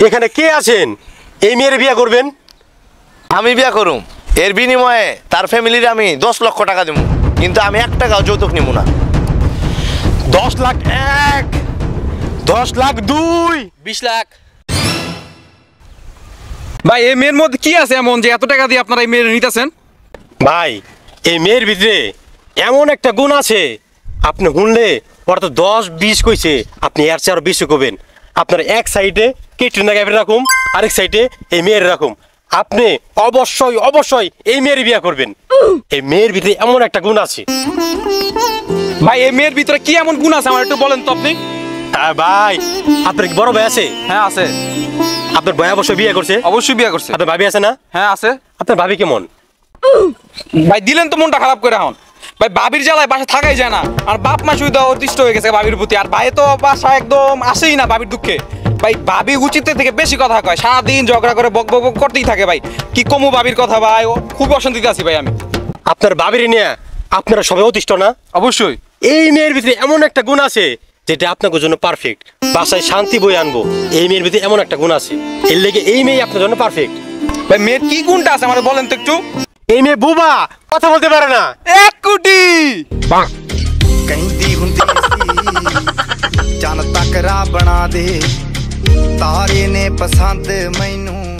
এখানে কে আছেন এই মেয়ের বিয়ে করবেন? আমি বিয়া করুম, এর বিনিময়ে তার ফ্যামিলির আমি 10 লক্ষ টাকা দেবো, কিন্তু আমি 1 টাকাও যৌতুক নিব না। 10 লাখ 1, 10 লাখ 2, 20 লাখ। ভাই এই মেয়ের মধ্যে কি আছে এমন যে এত টাকা দিয়ে আপনারা এই মেয়ের নিতেছেন? ভাই এই মেয়ের ভিতরে এমন একটা গুণ আছে, আপনি শুনলে ওরা তো 10-20 কইছে, আপনি এর চেয়ে আরো বেশি করবেন। আপনার এক সাইডে কেটরিনা কাইফের রাখুম, আরেক সাইডে এই মেয়ের রাখুম, আপনি অবশ্যই অবশ্যই এই মেয়ের বিয়ে করবেন। এই মেয়ের ভিতরে এমন একটা গুণ আছে। ভাই এই মেয়ের ভিতরে কি এমন গুণ আছে আমার একটু বলেন তো আপনি। ভাই আপনার কি বড় ভাই আছে? হ্যাঁ আছে। আপনার ভাই অবশ্যই বিয়ে করছে? অবশ্যই বিয়ে করছে। আপনার ভাবি আছে না? হ্যাঁ আছে। আপনার ভাবি কেমন? ভাই দিলেন তো মনটা খারাপ করে এখন। ভাই ভাবির জ্বালায় বাসা থাকাই যায় না, আর বাপ মা সুবিধা অতিষ্ঠ হয়ে গেছে ভাবির প্রতি, আর ভাই তো বাসা একদম আসেই না ভাবির দুঃখে। ভাই ভাবি উচিতের থেকে বেশি কথা কয়, সারাদিন ঝগড়া করে বক বক করতেই থাকে। ভাই কি কমু ভাবির কথা, ভাই খুব অশান্তিতে আছি ভাই আমি। আপনার ভাবির নিয়ে আপনারা সবাই অতিষ্ঠ না? অবশ্যই। এই মেয়ের ভিতরে এমন একটা গুণ আছে যেটা আপনার জন্য পারফেক্ট, বাসায় শান্তি বই আনবো। এই মেয়ের ভিতরে এমন একটা গুণ আছে, এর লেগে এই মেয়ে আপনার জন্য পারফেক্ট। ভাই মেয়ের কি গুণটা আছে আমার বলেন তো একটু। এই মেয়ে বুবা, কথা বলতে পারে না। 1 কোটি ਕਹਿੰਦੀ ਹੁੰਦੀ ਸੀ ਚੰਨ ਤੱਕ ਰਾ ਬਣਾ ਦੇ ਤਾਰੇ ਨੇ ਪਸੰਦ ਮੈਨੂੰ